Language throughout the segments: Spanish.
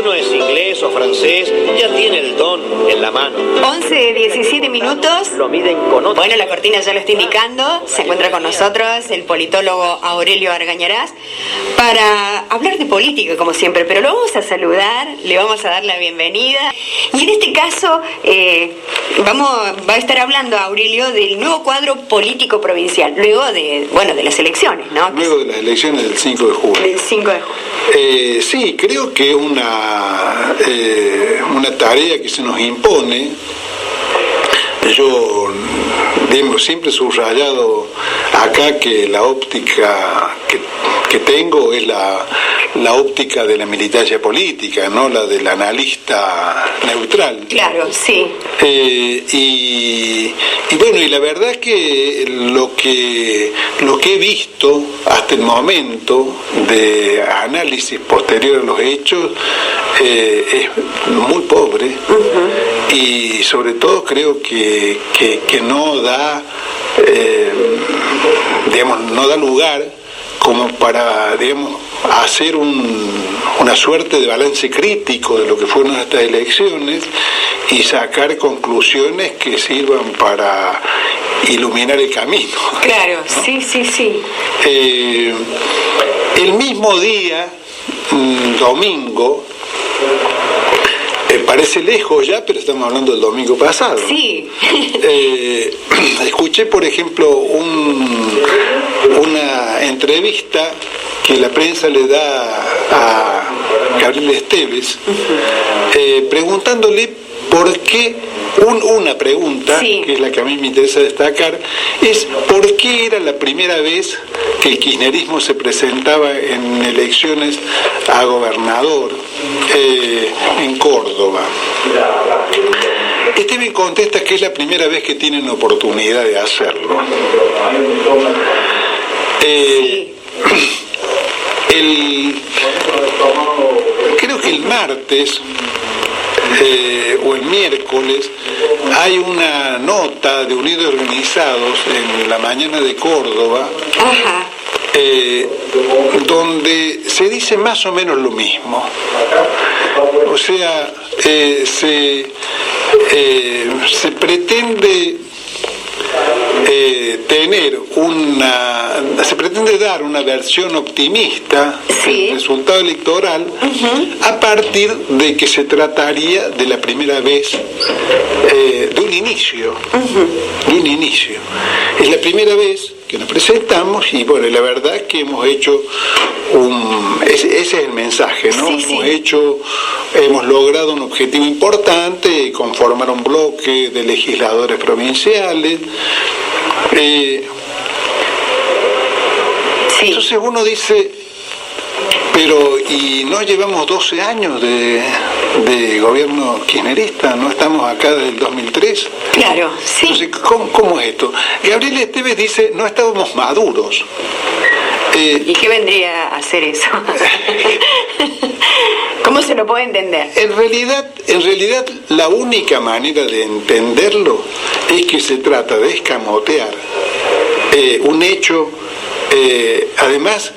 uno es inglés o francés, ya tiene el don en la mano. 11:17 minutos. Lo miden con otro. Bueno, la cortina ya lo está indicando. Se encuentra con nosotros el politólogo Aurelio Argañarás para hablar de política, como siempre, pero lo vamos a saludar, le vamos a dar la bienvenida. Y en este caso va a estar hablando Aurelio del nuevo cuadro político provincial, luego de las elecciones, ¿no? Luego de las elecciones del 5 de julio. Del 5 de julio. Sí, creo que una tarea que se nos impone. Yo siempre he subrayado acá que la óptica que tengo es la óptica de la militancia política, no la del analista neutral. Claro, sí. Y bueno, y la verdad es que lo que he visto hasta el momento de análisis posterior a los hechos es muy pobre. Uh-huh. Y sobre todo creo que no da no da lugar como para hacer una suerte de balance crítico de lo que fueron estas elecciones y sacar conclusiones que sirvan para iluminar el camino. Claro, sí. El mismo día, domingo, parece lejos ya, pero estamos hablando del domingo pasado. Sí. Escuché, por ejemplo, una entrevista que la prensa le da a Gabriel Esteves, preguntándole por qué, una pregunta, sí, que es la que a mí me interesa destacar, es por qué era la primera vez que el kirchnerismo se presentaba en elecciones a gobernador en Córdoba. Este me contesta que es la primera vez que tienen oportunidad de hacerlo. Creo que el martes o el miércoles hay una nota de Unidos Organizados en La Mañana de Córdoba. Ajá. Donde se dice más o menos lo mismo. O sea, se pretende se pretende dar una versión optimista, sí, del resultado electoral, uh-huh, a partir de que se trataría de la primera vez de un inicio, uh-huh, de un inicio. Es la primera vez que nos presentamos y bueno, la verdad es que hemos hecho ese es el mensaje, ¿no? Sí. Hemos logrado un objetivo importante, conformar un bloque de legisladores provinciales. Sí. Entonces uno dice, pero ¿y no llevamos 12 años de gobierno kirchnerista? ¿No estamos acá desde el 2003? Claro, sí. Entonces, ¿cómo es esto? Gabriel Esteves dice, no estábamos maduros. ¿Y qué vendría a hacer eso? ¿Cómo se lo puede entender? En realidad, la única manera de entenderlo es que se trata de escamotear un hecho, además,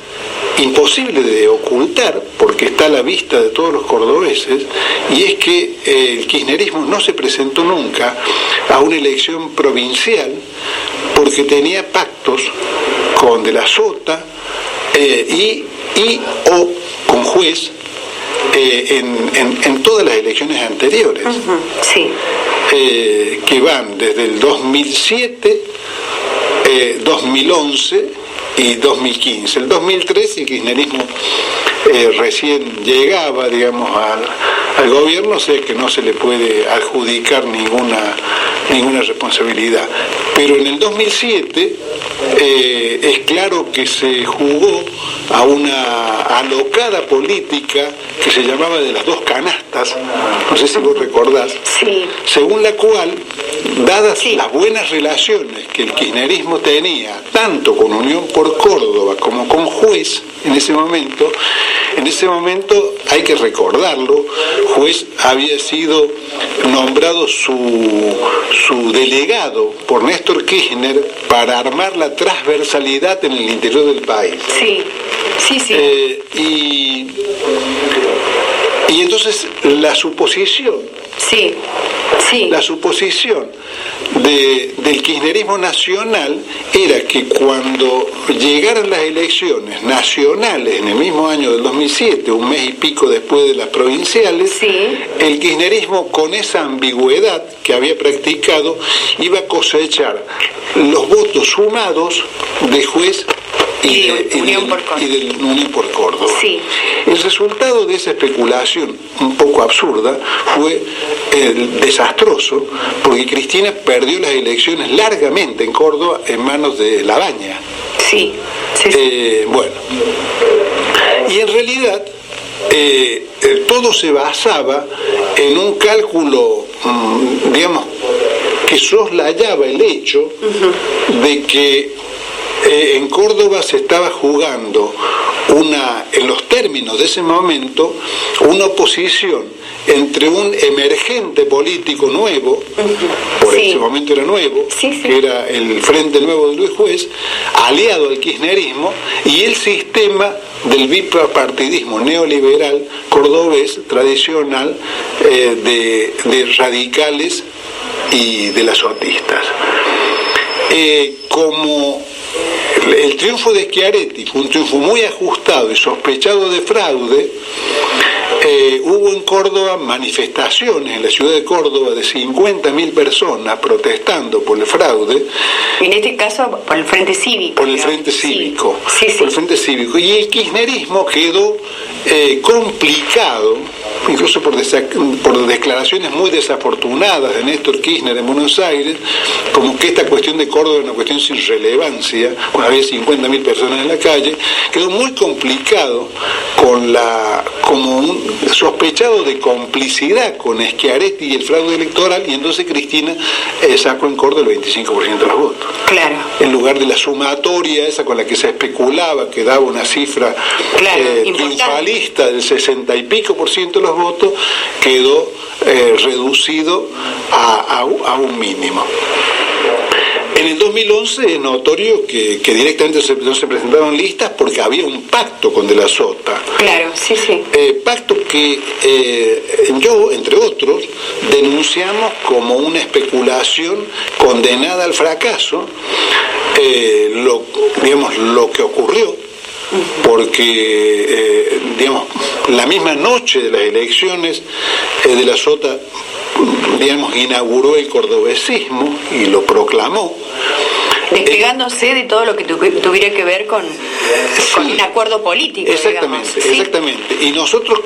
imposible de ocultar, porque está a la vista de todos los cordobeses, y es que el kirchnerismo no se presentó nunca a una elección provincial porque tenía pactos con De la Sota o con Juez en todas las elecciones anteriores, uh-huh, sí, que van desde el 2007, 2011 y 2015. El 2013 el kirchnerismo recién llegaba, digamos, al gobierno, o sea que no se le puede adjudicar ninguna responsabilidad. Pero en el 2007 es claro que se jugó a una alocada política que se llamaba de las dos canastas, no sé si vos recordás, sí, según la cual, dadas las buenas relaciones que el kirchnerismo tenía, tanto con Unión por Córdoba como con Juez, en ese momento hay que recordarlo, Juez había sido nombrado su delegado por Néstor Kirchner para armar la transversalidad en el interior del país. Sí. Y entonces la suposición del kirchnerismo nacional era que cuando llegaran las elecciones nacionales en el mismo año del 2007, un mes y pico después de las provinciales, el kirchnerismo, con esa ambigüedad que había practicado, iba a cosechar los votos sumados de Juez y del Unión por Córdoba. Sí. El resultado de esa especulación un poco absurda fue desastroso, porque Cristina perdió las elecciones largamente en Córdoba en manos de Labaña. Sí. Bueno, y en realidad todo se basaba en un cálculo, digamos, que soslayaba el hecho de que en Córdoba se estaba jugando en los términos de ese momento, una oposición entre un emergente político nuevo, por ese momento era nuevo, que era el Frente Nuevo de Luis Juez, aliado al kirchnerismo, y el sistema del bipartidismo neoliberal cordobés tradicional de radicales y de las sotistas. Como el triunfo de Schiaretti fue un triunfo muy ajustado y sospechado de fraude, hubo en Córdoba manifestaciones en la ciudad de Córdoba de 50.000 personas protestando por el fraude. En este caso por el Frente Cívico. Por el Frente Cívico. Por el Frente Cívico. Y el kirchnerismo quedó complicado, incluso por declaraciones muy desafortunadas de Néstor Kirchner en Buenos Aires, como que esta cuestión de Córdoba es una cuestión sin relevancia, cuando había 50.000 personas en la calle. Quedó muy complicado como un sospechado de complicidad con Schiaretti y el fraude electoral, y entonces Cristina sacó en Córdoba el 25% de los votos. Claro. En lugar de la sumatoria esa con la que se especulaba, que daba una cifra triunfalista del 60 y pico % de los votos, quedó reducido a un mínimo. En el 2011 es notorio que directamente no se presentaron listas porque había un pacto con De la Sota. Claro, sí. Pacto que yo, entre otros, denunciamos como una especulación condenada al fracaso, lo que ocurrió, porque la misma noche de las elecciones De la Sota inauguró el cordobesismo y lo proclamó, despegándose de todo lo que tuviera que ver con un acuerdo político. Exactamente. Y nosotros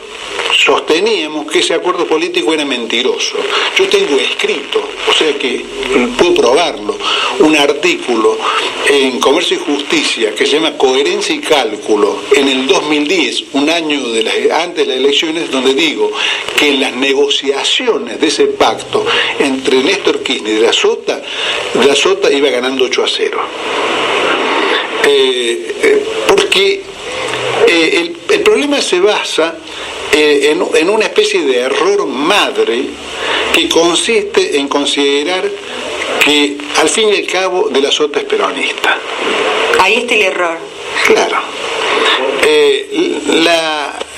sosteníamos que ese acuerdo político era mentiroso. Yo tengo escrito, o sea que puedo probarlo, un artículo en Comercio y Justicia que se llama Coherencia y Cálculo en el 2010, un año antes de las elecciones, donde digo que en las negociaciones de ese pacto entre Néstor Kirchner y De la Sota iba ganando 8-0. Porque el problema se basa en una especie de error madre que consiste en considerar que al fin y al cabo De la Sota es peronista. Ahí está el error. Claro.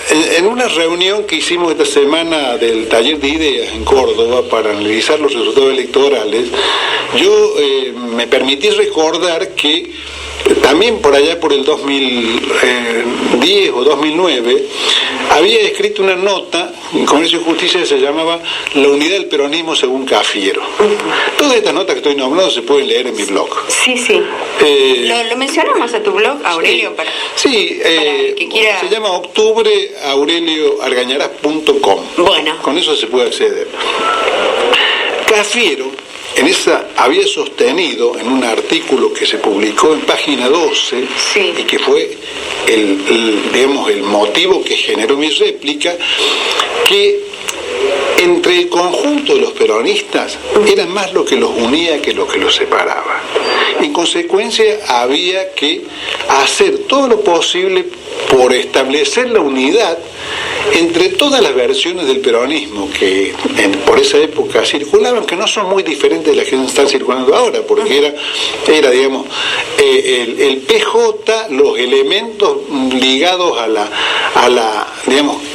En una reunión que hicimos esta semana del taller de ideas en Córdoba para analizar los resultados electorales, yo me permití recordar que también por allá por el 2010 o 2009 había escrito una nota en Comercio y Justicia que se llamaba La unidad del peronismo según Cafiero. Todas estas notas que estoy nombrando se pueden leer en mi blog. Sí. Lo mencionamos a tu blog, Aurelio, para el que quiera. Se llama octubreaurelioargañarás.com. Bueno. Con eso se puede acceder. Cafiero había sostenido en un artículo que se publicó en página 12 y que fue el motivo que generó mi réplica, que entre el conjunto de los peronistas era más lo que los unía que lo que los separaba. En consecuencia, había que hacer todo lo posible por establecer la unidad entre todas las versiones del peronismo que por esa época circulaban, que no son muy diferentes de las que están circulando ahora, porque era el PJ, los elementos ligados a la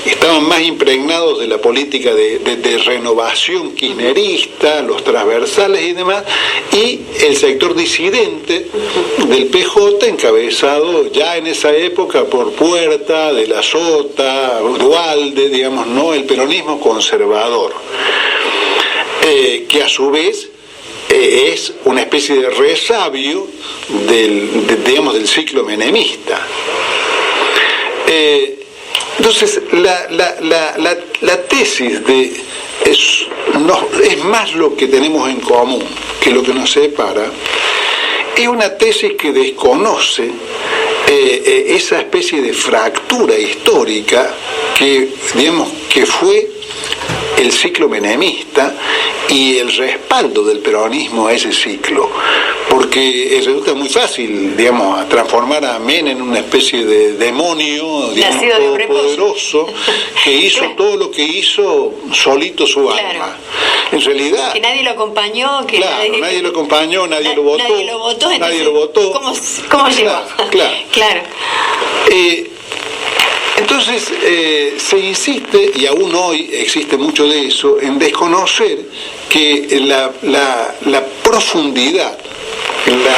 estaban más impregnados de la política de renovación kirchnerista, los transversales y demás, y el sector disidente del PJ, encabezado ya en esa época por Puerta, de la Sota, Duhalde, ¿no? El peronismo conservador, que a su vez es una especie de resabio del ciclo menemista. Entonces, la tesis es más lo que tenemos en común que lo que nos separa, es una tesis que desconoce esa especie de fractura histórica que fue el ciclo menemista y el respaldo del peronismo a ese ciclo, porque resulta muy fácil, transformar a Menem en una especie de demonio, todopoderoso, que hizo todo lo que hizo solito su alma. En realidad, que nadie lo acompañó, nadie lo acompañó, nadie lo votó. ¿Cómo llegó? Claro. Entonces se insiste, y aún hoy existe mucho de eso, en desconocer que la profundidad, la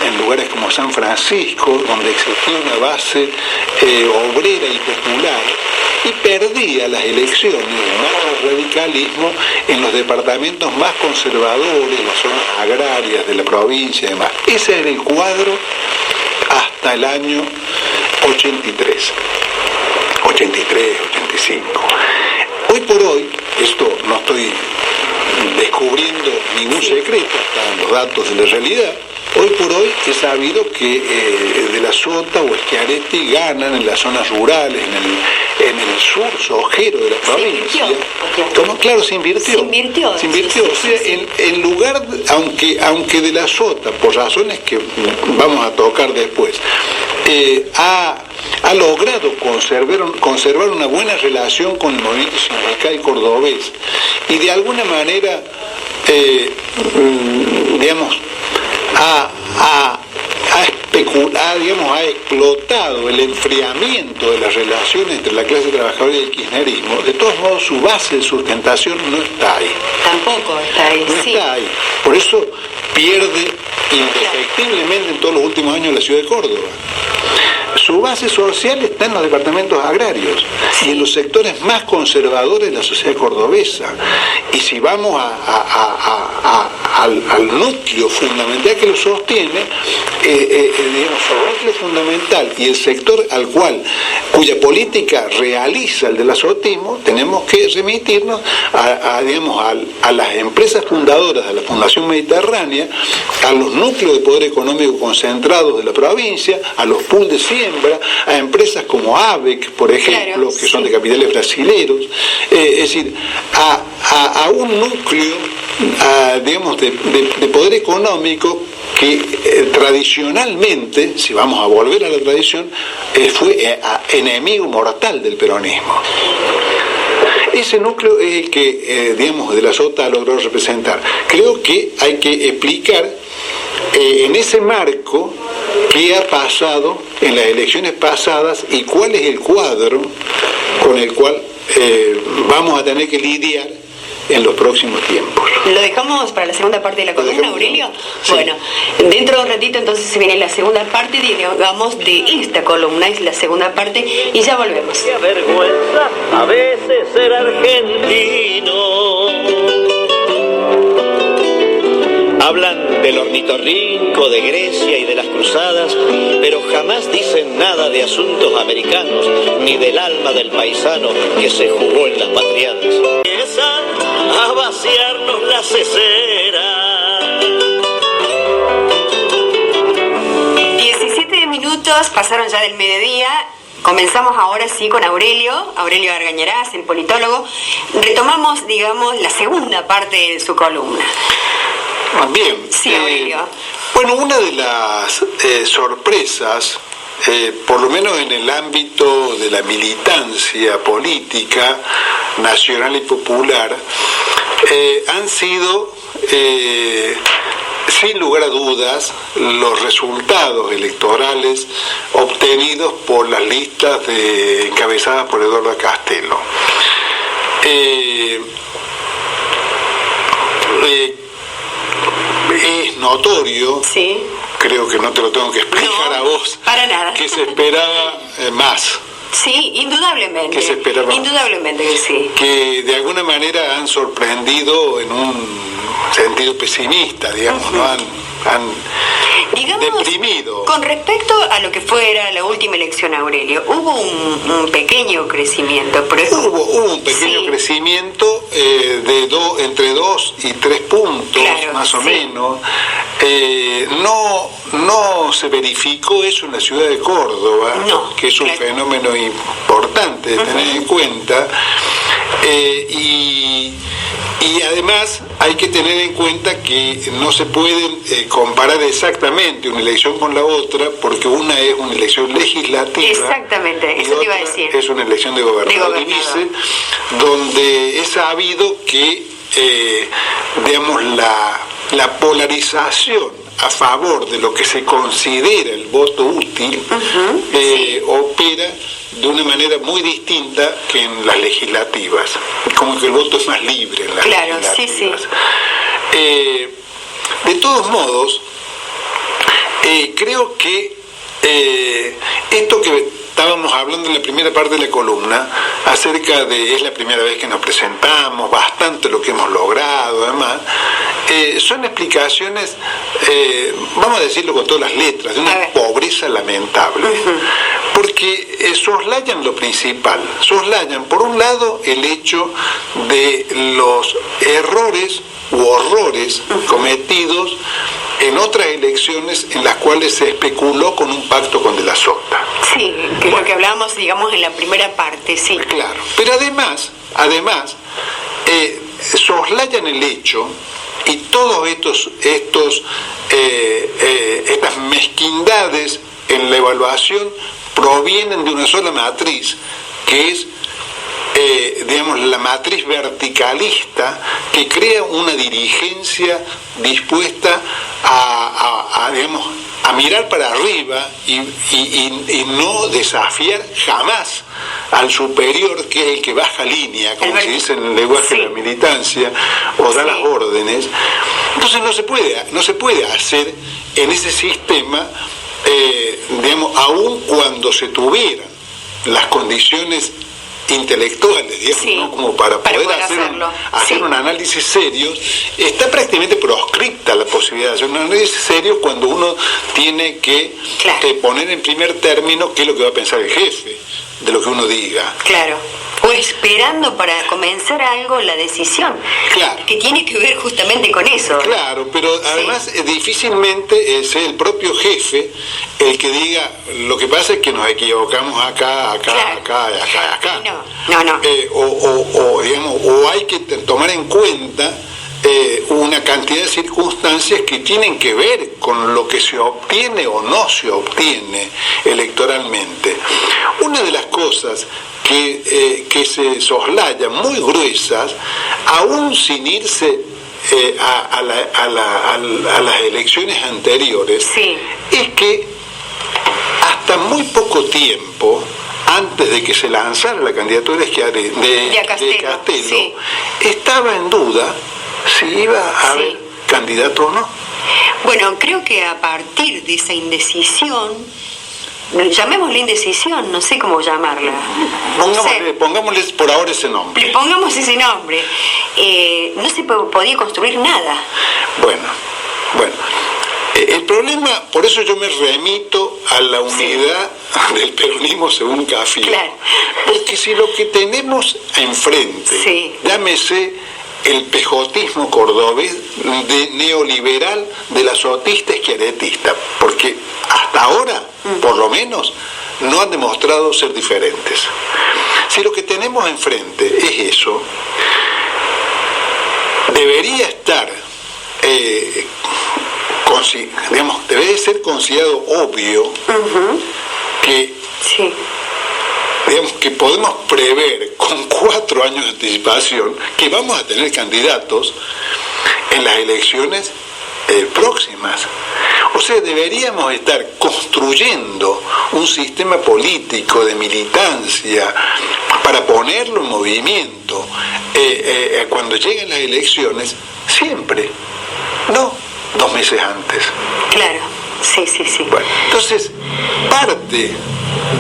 en lugares como San Francisco, donde existía una base obrera y popular, y perdía las elecciones de radicalismo en los departamentos más conservadores, las zonas agrarias de la provincia y demás. Ese era el cuadro hasta el año 83, 85. Hoy por hoy, esto no estoy descubriendo ningún secreto, están los datos de la realidad. Hoy por hoy he sabido que de la Sota o Schiaretti ganan en las zonas rurales, en el sur sojero de la provincia. Claro, se invirtió. O sea, en lugar, aunque de la Sota, por razones que vamos a tocar después, ha logrado conservar una buena relación con el movimiento sindical cordobés y de alguna manera, ha explotado el enfriamiento de las relaciones entre la clase trabajadora y el kirchnerismo. De todos modos, su base de sustentación no está ahí. Tampoco está ahí. No está ahí. Por eso pierde indefectiblemente en todos los últimos años la ciudad de Córdoba. Su base social está en los departamentos agrarios y en los sectores más conservadores de la sociedad cordobesa. Y si vamos al núcleo fundamental que lo sostiene, su núcleo fundamental y el sector cuya política realiza el del azotismo, tenemos que remitirnos a las empresas fundadoras de la Fundación Mediterránea, a los núcleos de poder económico concentrados de la provincia, a los pools de siembra, a empresas como ABEC, por ejemplo, que son de capitales brasileros, es decir, a un núcleo, de poder económico que tradicionalmente, si vamos a volver a la tradición, fue enemigo mortal del peronismo. Ese núcleo es el que, de la Sota logró representar. Creo que hay que explicar en ese marco qué ha pasado en las elecciones pasadas y cuál es el cuadro con el cual vamos a tener que lidiar en los próximos tiempos. ¿Lo dejamos para la segunda parte de la columna, Aurelio? Sí. Bueno, dentro de un ratito entonces se viene la segunda parte, digamos, de esta columna, es la segunda parte, y ya volvemos. Qué vergüenza a veces ser argentino. Hablan del ornitorrinco, de Grecia y de las cruzadas, pero jamás dicen nada de asuntos americanos, ni del alma del paisano que se jugó en las patriadas. Empiezan a vaciarnos la cesera. 17 minutos pasaron ya del mediodía. Comenzamos ahora sí con Aurelio Argañarás, el politólogo. Retomamos, digamos, la segunda parte de su columna. Bien. Sí, Aurelio. Bueno, una de las sorpresas, por lo menos en el ámbito de la militancia política nacional y popular, han sido, sin lugar a dudas, los resultados electorales obtenidos por las listas encabezadas por Eduardo Castelo. Es notorio, sí, creo que no te lo tengo que explicar a vos, para nada, que se esperaba más. Sí, indudablemente. Que se esperaba. Indudablemente que sí. Que de alguna manera han sorprendido en un sentido pesimista, digamos, ¿no? Han deprimido. Con respecto a lo que fuera la última elección, Aurelio, hubo un pequeño crecimiento. Pero hubo un pequeño crecimiento entre 2 y 3 puntos, claro, más o menos. No se verificó eso en la ciudad de Córdoba, que es un fenómeno importante de tener en cuenta. Y además hay que tener en cuenta que no se pueden comparar exactamente una elección con la otra, porque una es una elección legislativa. Exactamente, eso te iba a decir. Es una elección de gobernador y vice, donde es sabido que, digamos, la polarización a favor de lo que se considera el voto útil opera de una manera muy distinta que en las legislativas, como que el voto es más libre en las legislativas. Sí. De todos modos, creo que esto que estábamos hablando en la primera parte de la columna, acerca de es la primera vez que nos presentamos, bastante lo que hemos logrado, además, son explicaciones, vamos a decirlo con todas las letras, de una pobreza lamentable. Porque soslayan lo principal, soslayan por un lado el hecho de los errores u horrores cometidos en otras elecciones en las cuales se especuló con un pacto con De la Sota. Sí, que es lo que hablábamos, digamos, en la primera parte, sí. Claro, pero además, soslayan el hecho, y todos estas mezquindades en la evaluación provienen de una sola matriz, que es digamos, la matriz verticalista que crea una dirigencia dispuesta a mirar para arriba y no desafiar jamás al superior, que es el que baja línea, como se dice en el lenguaje de la militancia, o da las órdenes. Entonces no se puede hacer en ese sistema, digamos, aun cuando se tuvieran las condiciones intelectuales, digamos, ¿no? Como para poder hacer un análisis serio. Está prácticamente proscripta la posibilidad de hacer un análisis serio cuando uno tiene que poner en primer término qué es lo que va a pensar el jefe de lo que uno diga. Claro. O esperando para comenzar algo la decisión, que tiene que ver justamente con eso. Claro, pero además difícilmente es el propio jefe el que diga, lo que pasa es que nos equivocamos acá. No. O hay que tomar en cuenta una cantidad de circunstancias que tienen que ver con lo que se obtiene o no se obtiene electoralmente. Una de las cosas que se soslayan muy gruesas, aún sin irse a las elecciones anteriores, es que hasta muy poco tiempo antes de que se lanzara la candidatura de Castelo, estaba en duda si iba a haber candidato o no. Bueno, creo que a partir de esa indecisión, llamémosle indecisión, no sé cómo llamarla. Pongámosle por ahora ese nombre. Le pongamos ese nombre. No se podía construir nada. Bueno. El problema, por eso yo me remito a la unidad del peronismo según Cafiero. Porque si lo que tenemos enfrente, llámese el pejotismo cordobés de neoliberal de la sotista schiarettista, porque hasta ahora, por lo menos, no han demostrado ser diferentes. Si lo que tenemos enfrente es eso, debería estar, debe ser considerado obvio que, que podemos prever con 4 años de anticipación que vamos a tener candidatos en las elecciones próximas. O sea, deberíamos estar construyendo un sistema político de militancia para ponerlo en movimiento cuando lleguen las elecciones, siempre, no 2 meses antes. Claro, sí. Bueno, entonces, parte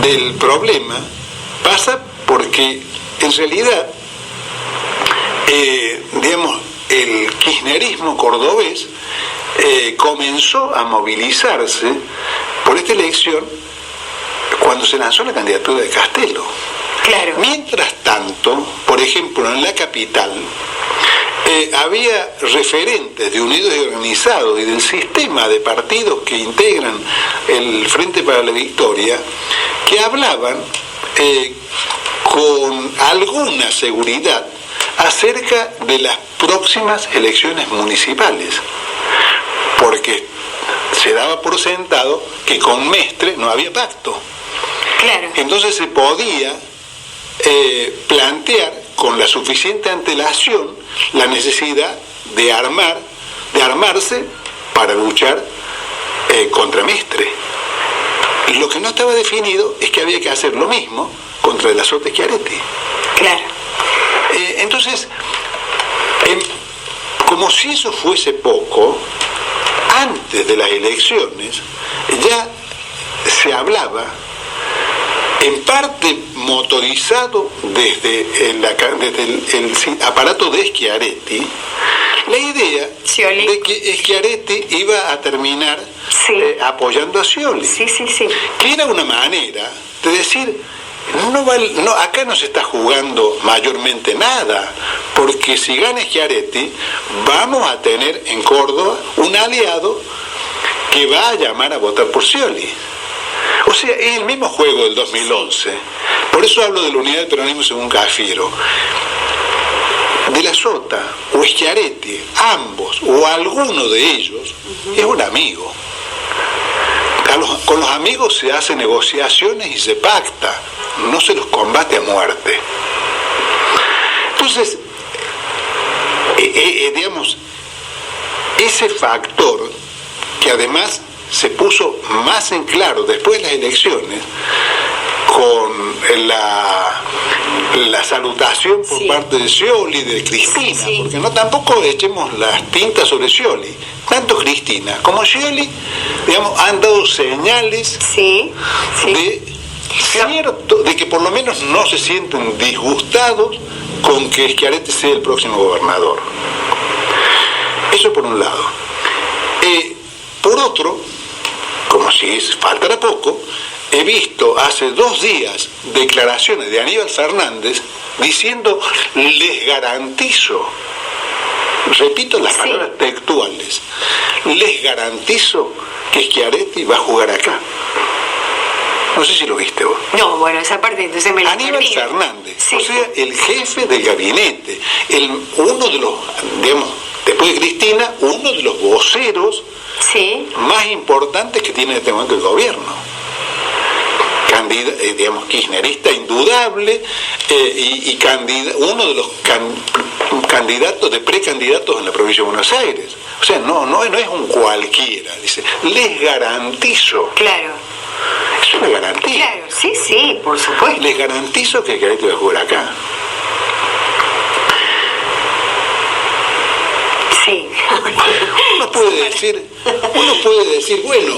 del problema pasa porque, en realidad, el kirchnerismo cordobés comenzó a movilizarse por esta elección cuando se lanzó la candidatura de Castello. Claro. Mientras tanto, por ejemplo, en la capital, había referentes de Unidos y Organizados y del sistema de partidos que integran el Frente para la Victoria, que hablaban con alguna seguridad acerca de las próximas elecciones municipales, porque se daba por sentado que con Mestre no había pacto. Claro. Entonces se podía plantear con la suficiente antelación la necesidad de armarse para luchar contra Mestre. Lo que no estaba definido es que había que hacer lo mismo contra De la Sota Schiaretti. Claro. Entonces, como si eso fuese poco, antes de las elecciones ya se hablaba, en parte motorizado desde el aparato de Schiaretti, la idea de que Schiaretti iba a terminar apoyando a Scioli. Sí. Que era una manera de decir, acá no se está jugando mayormente nada, porque si gana Schiaretti, vamos a tener en Córdoba un aliado que va a llamar a votar por Scioli. O sea, es el mismo juego del 2011. Por eso hablo de la unidad del peronismo según Cafiero. De la Sota o Schiaretti, ambos o alguno de ellos, es un amigo. Con los amigos se hacen negociaciones y se pacta, no se los combate a muerte. Entonces, ese factor que además se puso más en claro después de las elecciones con la salutación por parte de Scioli, de Cristina, porque no tampoco echemos las tintas sobre Scioli, tanto Cristina como Scioli, han dado señales de que por lo menos no se sienten disgustados con que Schiaretti sea el próximo gobernador. Eso por un lado. Por otro, como si faltara poco, he visto hace 2 días declaraciones de Aníbal Fernández diciendo, les garantizo, repito las palabras textuales, les garantizo que Schiaretti va a jugar acá. No sé si lo viste vos. No, bueno, esa parte entonces me la Aníbal Fernández, o sea, el jefe del gabinete, uno de los, después de Cristina, uno de los voceros más importantes que tiene en este momento el gobierno. Kirchnerista indudable, y uno de los candidatos, de precandidatos en la provincia de Buenos Aires. O sea, no es un cualquiera, dice, les garantizo. Claro. Es una garantía. Claro, sí, por supuesto. Les garantizo que Schiaretti va a jugar acá. Sí. Uno puede decir, bueno,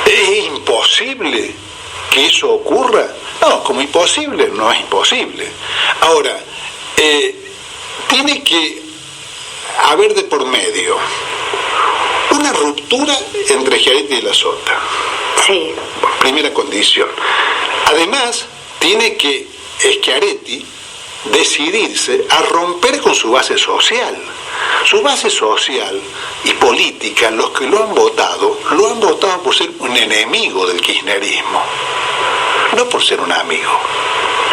¿es imposible que eso ocurra? No, como imposible, no es imposible. Ahora, tiene que haber de por medio una ruptura entre Schiaretti y De la Sota. Sí. Primera condición. Además, tiene que Schiaretti decidirse a romper con su base social. Su base social y política, los que lo han votado por ser un enemigo del kirchnerismo, no por ser un amigo.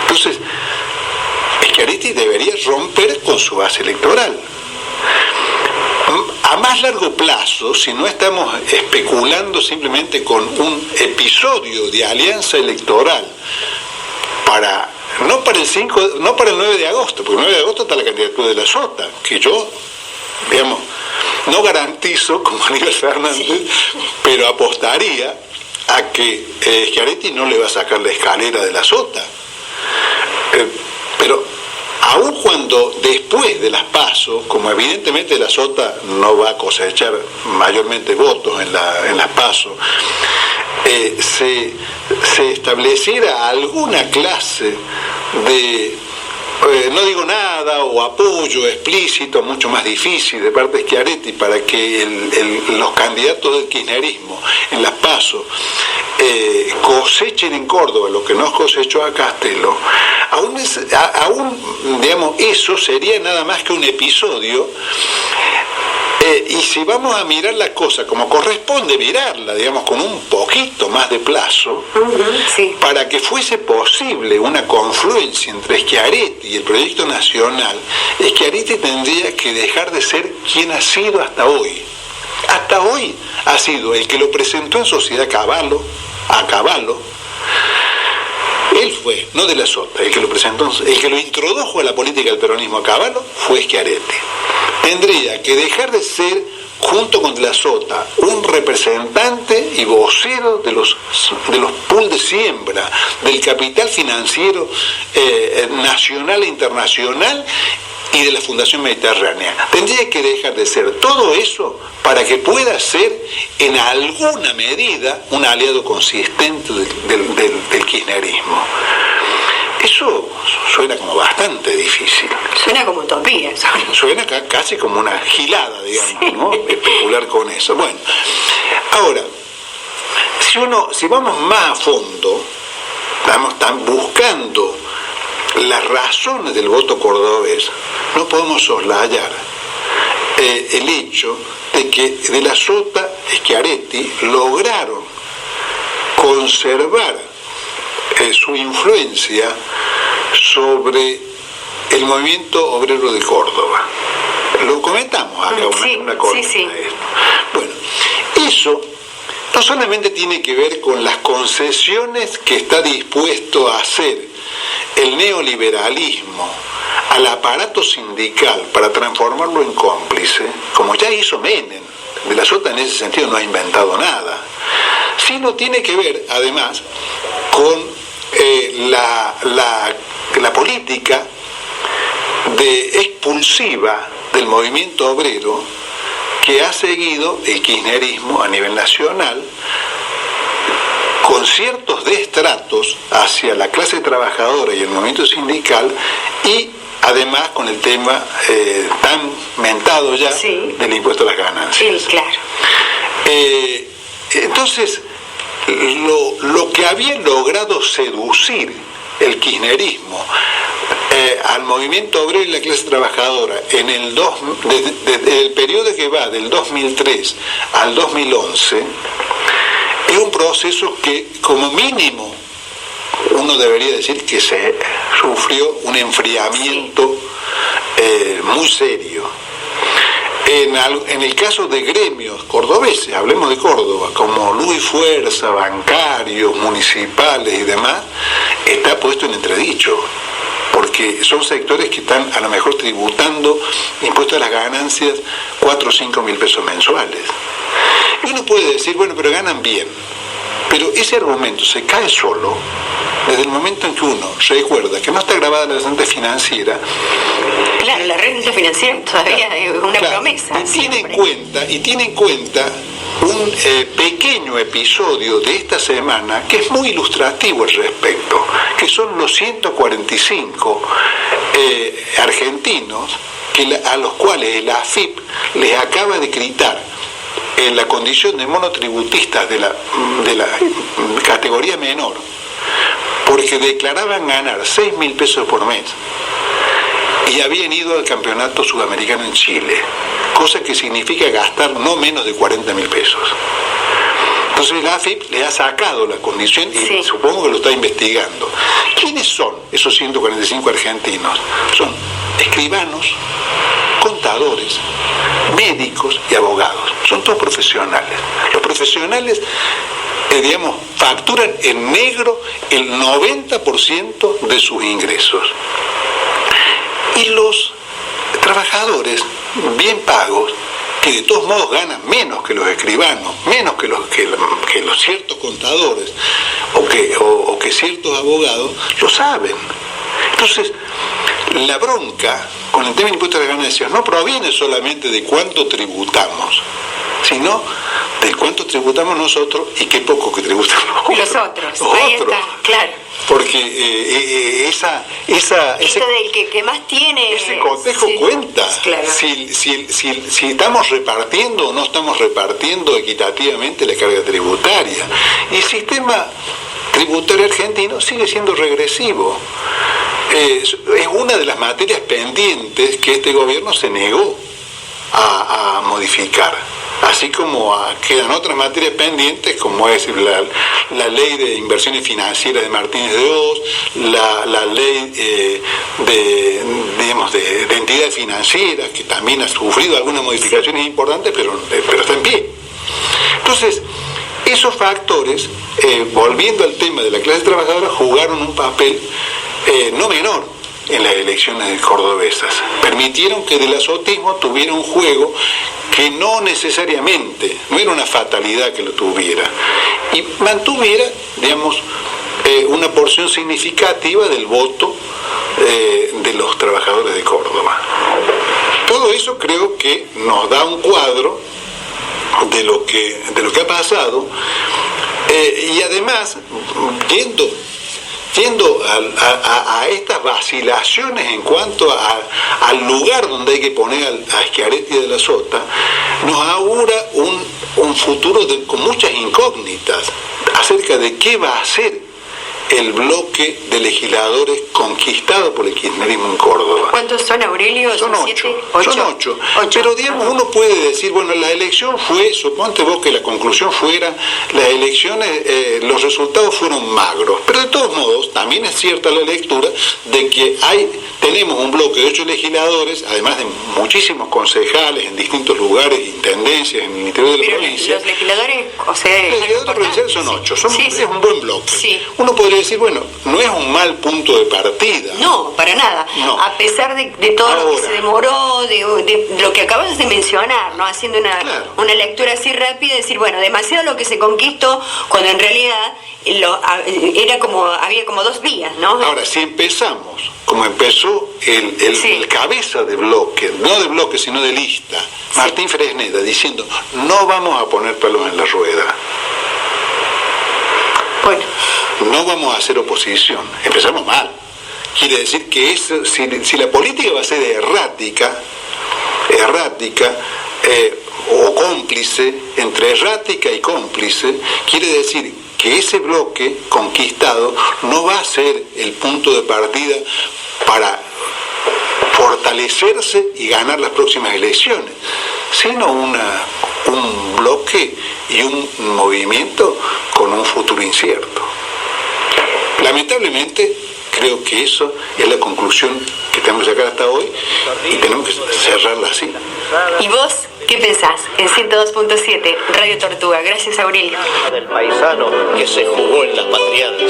Entonces, Schiaretti debería romper con su base electoral. A más largo plazo, si no estamos especulando simplemente con un episodio de alianza electoral no para el 9 de agosto, porque el 9 de agosto está la candidatura de la Sota, que yo, digamos, no garantizo como Aníbal Fernández, pero apostaría a que Schiaretti no le va a sacar la escalera de la Sota. Pero aun cuando después de las PASO, como evidentemente la Sota no va a cosechar mayormente votos en las PASO, se estableciera alguna clase de, no digo nada, o apoyo explícito, mucho más difícil de parte de Schiaretti, para que los candidatos del kirchnerismo en las PASO cosechen en Córdoba lo que no cosechó a Castelo, aún digamos, eso sería nada más que un episodio. Y si vamos a mirar la cosa como corresponde mirarla, digamos, con un poquito más de plazo, sí, para que fuese posible una confluencia entre Schiaretti y el proyecto nacional, Schiaretti tendría que dejar de ser quien ha sido hasta hoy. Hasta hoy ha sido el que lo presentó en Sociedad a Cavallo. Él fue, no de la Sota, el que lo presentó, el que lo introdujo a la política del peronismo a Cavallo fue Schiaretti. Tendría que dejar de ser, junto con la Sota, un representante y vocero de los pools de siembra, del capital financiero nacional e internacional y de la Fundación Mediterránea. Tendría que dejar de ser todo eso para que pueda ser en alguna medida un aliado consistente del kirchnerismo. Eso suena como bastante difícil. Suena como utopía. Suena casi como una gilada, digamos, sí, ¿no? Especular con eso. Bueno, ahora, si vamos más a fondo, están buscando las razones del voto cordobés, no podemos soslayar el hecho de que de la Sota, Schiaretti lograron conservar su influencia sobre el movimiento obrero de Córdoba. Lo comentamos acá, una columna de esto. Bueno, eso no solamente tiene que ver con las concesiones que está dispuesto a hacer el neoliberalismo al aparato sindical para transformarlo en cómplice, como ya hizo Menem. De la Sota en ese sentido no ha inventado nada, sino tiene que ver además con la política expulsiva del movimiento obrero que ha seguido el kirchnerismo a nivel nacional, con ciertos destratos hacia la clase trabajadora y el movimiento sindical, y además con el tema tan mentado ya del impuesto a las ganancias. Sí, claro. Entonces, lo que había logrado seducir el kirchnerismo al movimiento obrero y la clase trabajadora desde el periodo que va del 2003 al 2011 es un proceso que como mínimo uno debería decir que se sufrió un enfriamiento muy serio. En el caso de gremios cordobeses, hablemos de Córdoba, como Luz y Fuerza, bancarios, municipales y demás, está puesto en entredicho, porque son sectores que están a lo mejor tributando impuestos a las ganancias 4 o 5 mil pesos mensuales. Y uno puede decir, bueno, pero ganan bien, pero ese argumento se cae solo desde el momento en que uno recuerda que no está grabada la renta financiera. Claro, la renta financiera todavía es una promesa. Y tiene en cuenta un pequeño episodio de esta semana que es muy ilustrativo al respecto, que son los 145 argentinos a los cuales el AFIP les acaba de quitar en la condición de monotributistas de la categoría menor, porque declaraban ganar 6.000 pesos por mes y habían ido al campeonato sudamericano en Chile, cosa que significa gastar no menos de 40.000 pesos. Entonces la AFIP le ha sacado la condición y supongo que lo está investigando. ¿Quiénes son esos 145 argentinos? Son escribanos, contadores, médicos y abogados. Son todos profesionales. Los profesionales, facturan en negro el 90% de sus ingresos. Y los trabajadores bien pagos, que de todos modos ganan menos que los escribanos, menos que los ciertos contadores o que ciertos abogados, lo saben. Entonces, la bronca con el tema de impuestos de ganancias no proviene solamente de cuánto tributamos, sino de cuánto tributamos nosotros y qué poco que tributamos los otros. Ahí está, claro. Porque esto del que más tiene... Ese cotejo cuenta. Claro. Si estamos repartiendo o no estamos repartiendo equitativamente la carga tributaria. Y el sistema tributario argentino sigue siendo regresivo. Es una de las materias pendientes que este gobierno se negó a modificar. Así como quedan otras materias pendientes, como es la ley de inversiones financieras de Martínez de Hoz, la ley de entidades financieras, que también ha sufrido algunas modificaciones importantes, pero está en pie. Entonces, esos factores, volviendo al tema de la clase trabajadora, jugaron un papel no menor en las elecciones cordobesas. Permitieron que del azotismo tuviera un juego que no necesariamente, no era una fatalidad que lo tuviera, y mantuviera, una porción significativa del voto de los trabajadores de Córdoba. Todo eso creo que nos da un cuadro de lo que ha pasado, y además, yendo a estas vacilaciones en cuanto al lugar donde hay que poner a Schiaretti de la Sota, nos augura un futuro con muchas incógnitas acerca de qué va a hacer el bloque de legisladores conquistado por el kirchnerismo en Córdoba. ¿Cuántos son, Aurelio? Son 8. Son 8. Pero uno puede decir, bueno, la elección fue, suponte vos que la conclusión fuera, las elecciones, los resultados fueron magros. Pero de todos modos, también es cierta la lectura de que tenemos un bloque de 8 legisladores, además de muchísimos concejales en distintos lugares, intendencias en el interior de la provincia. Los legisladores, los legisladores provinciales son 8. Es un buen bloque. Sí. Uno podría decir, bueno, no es un mal punto de partida. No, para nada. No. A pesar de todo lo que se demoró, de lo que acabas de mencionar, ¿no? Haciendo una lectura así rápida, decir, bueno, demasiado lo que se conquistó, cuando en realidad había como dos vías, ¿no? Ahora, si empezamos, como empezó el cabeza de bloque, no de bloque, sino de lista, Martín Fresneda, diciendo, no vamos a poner palos en la rueda. Bueno. No vamos a hacer oposición. Empezamos mal. Quiere decir que si la política va a ser errática o cómplice, entre errática y cómplice, quiere decir que ese bloque conquistado no va a ser el punto de partida para fortalecerse y ganar las próximas elecciones, sino un bloque y un movimiento con un futuro incierto. Lamentablemente, creo que eso es la conclusión que tenemos que sacar hasta hoy y tenemos que cerrarla así. ¿Y vos qué pensás? En 102.7, Radio Tortuga. Gracias, Aurelio. Del paisano que se jugó en las patriadas.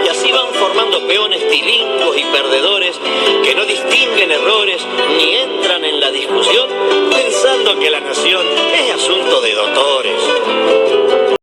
Y así van formando peones tilingos y perdedores que no distinguen errores ni entran en